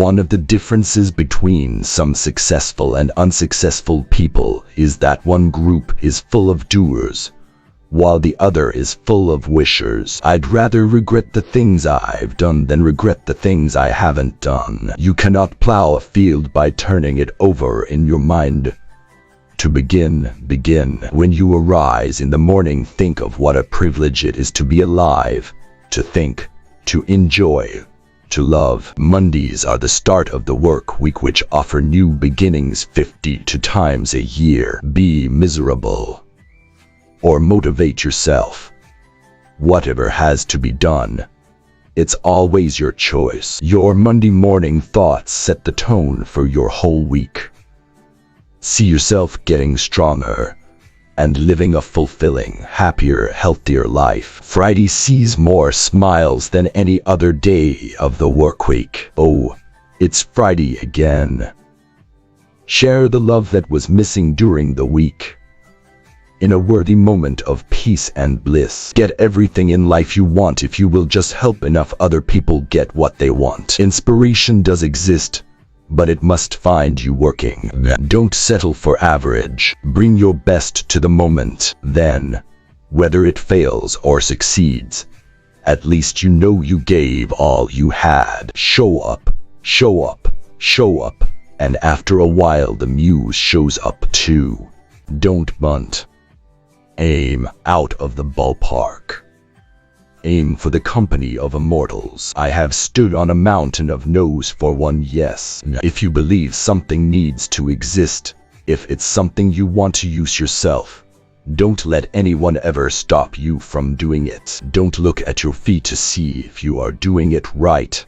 One of the differences between some successful and unsuccessful people is that one group is full of doers, while the other is full of wishers. I'd rather regret the things I've done than regret the things I haven't done. You cannot plow a field by turning it over in your mind. To begin. When you arise in the morning, think of what a privilege it is to be alive, to think, to enjoy, to love. Mondays are the start of the work week, which offer new beginnings 52 times a year. Be miserable or motivate yourself. Whatever has to be done, it's always your choice. Your Monday morning thoughts set the tone for your whole week. See yourself getting stronger and living a fulfilling, happier, healthier life. Friday sees more smiles than any other day of the work week. Oh, it's Friday again. Share the love that was missing during the week. In a worthy moment of peace and bliss. Get everything in life you want if you will just help enough other people get what they want. Inspiration does exist, but it must find you working. Don't settle for average. Bring your best to the moment. Then, whether it fails or succeeds, at least you know you gave all you had. Show up, show up, show up, and after a while the muse shows up too. Don't bunt. Aim out of the ballpark. Aim for the company of immortals. I have stood on a mountain of no's for one yes. If you believe something needs to exist, if it's something you want to use yourself, don't let anyone ever stop you from doing it. Don't look at your feet to see if you are doing it right.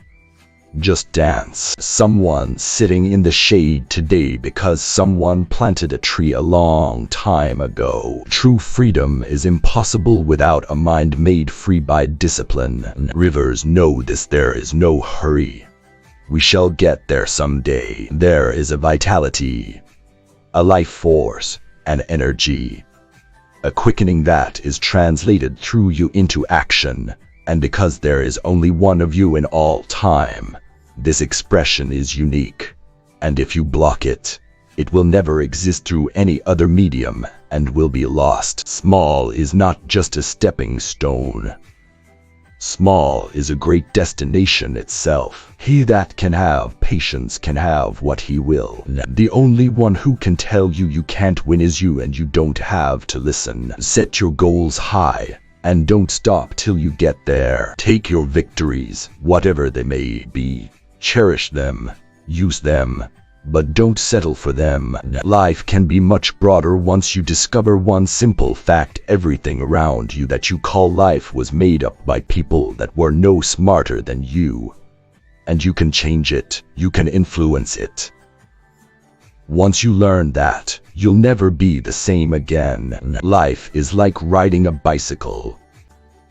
Just dance. Someone sitting in the shade today because someone planted a tree a long time ago. True freedom is impossible without a mind made free by discipline. Rivers know this. There is no hurry. We shall get there someday. There is a vitality, a life force, an energy, a quickening that is translated through you into action. And because there is only one of you in all time, this expression is unique. And if you block it, it will never exist through any other medium and will be lost. Small is not just a stepping stone. Small is a great destination itself. He that can have patience can have what he will. The only one who can tell you you can't win is you, and you don't have to listen. Set your goals high and don't stop till you get there. Take your victories, whatever they may be. Cherish them, use them, but don't settle for them. Life can be much broader once you discover one simple fact. Everything around you that you call life was made up by people that were no smarter than you. And you can change it, you can influence it. Once you learn that, you'll never be the same again. Life is like riding a bicycle.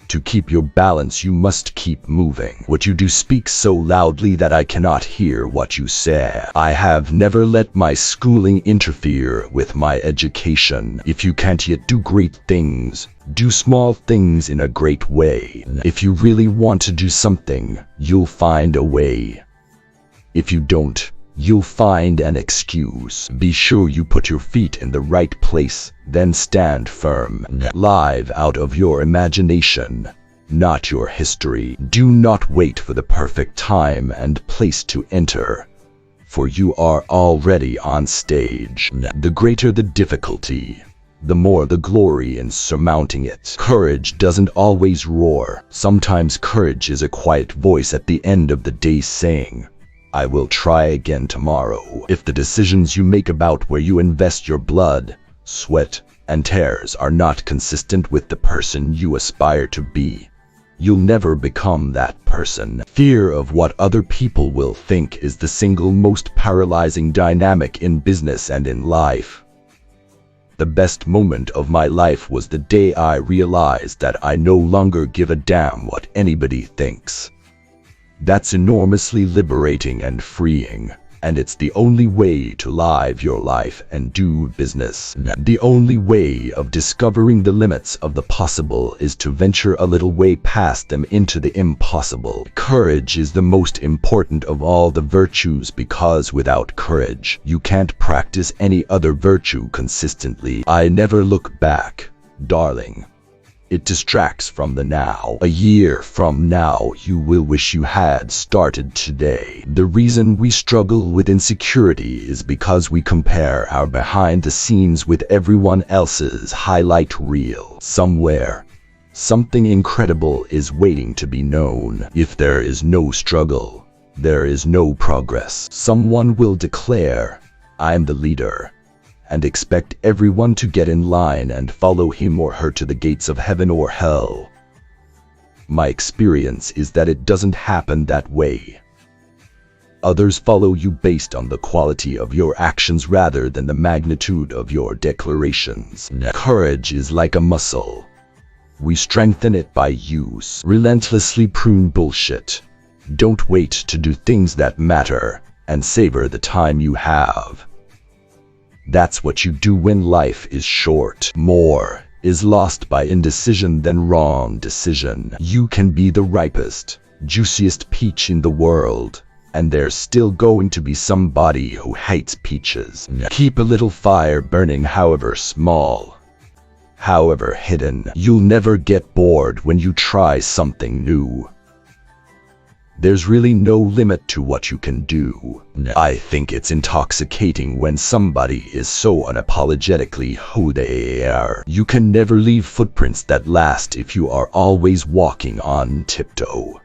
To keep your balance, you must keep moving. What you do speaks so loudly that I cannot hear what you say. I have never let my schooling interfere with my education. If you can't yet do great things, do small things in a great way. If you really want to do something, you'll find a way. If you don't, you'll find an excuse. Be sure you put your feet in the right place, then stand firm. Live out of your imagination, not your history. Do not wait for the perfect time and place to enter, for you are already on stage. The greater the difficulty, the more the glory in surmounting it. Courage doesn't always roar. Sometimes courage is a quiet voice at the end of the day saying, I will try again tomorrow. If the decisions you make about where you invest your blood, sweat, and tears are not consistent with the person you aspire to be, you'll never become that person. Fear of what other people will think is the single most paralyzing dynamic in business and in life. The best moment of my life was the day I realized that I no longer give a damn what anybody thinks. That's enormously liberating and freeing. And it's the only way to live your life and do business. The only way of discovering the limits of the possible is to venture a little way past them into the impossible. Courage is the most important of all the virtues, because without courage, you can't practice any other virtue consistently. I never look back, darling. It distracts from the now. A year from now, you will wish you had started today. The reason we struggle with insecurity is because we compare our behind the scenes with everyone else's highlight reel. Somewhere, something incredible is waiting to be known. If there is no struggle, there is no progress. Someone will declare, "I'm the leader," and expect everyone to get in line and follow him or her to the gates of heaven or hell. My experience is that it doesn't happen that way. Others follow you based on the quality of your actions rather than the magnitude of your declarations. Courage is like a muscle. We strengthen it by use. Relentlessly prune bullshit. Don't wait to do things that matter, and savor the time you have. That's what you do when life is short. More is lost by indecision than wrong decision. You can be the ripest, juiciest peach in the world, and there's still going to be somebody who hates peaches. Keep a little fire burning, however small, however hidden. You'll never get bored when you try something new. There's really no limit to what you can do. I think it's intoxicating when somebody is so unapologetically who they are. You can never leave footprints that last if you are always walking on tiptoe.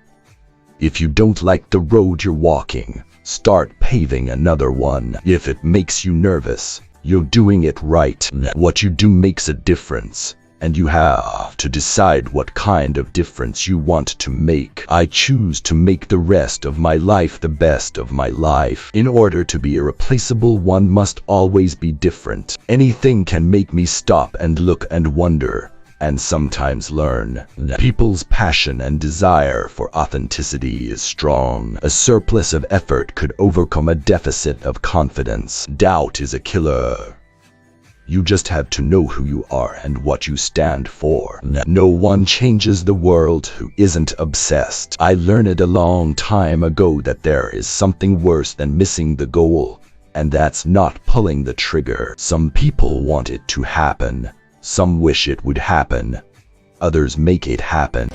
If you don't like the road you're walking, start paving another one. If it makes you nervous, you're doing it right. What you do makes a difference, and you have to decide what kind of difference you want to make. I choose to make the rest of my life the best of my life. In order to be irreplaceable, one must always be different. Anything can make me stop and look and wonder, and sometimes learn. People's passion and desire for authenticity is strong. A surplus of effort could overcome a deficit of confidence. Doubt is a killer. You just have to know who you are and what you stand for. No one changes the world who isn't obsessed. I learned a long time ago that there is something worse than missing the goal, and that's not pulling the trigger. Some people want it to happen. Some wish it would happen. Others make it happen.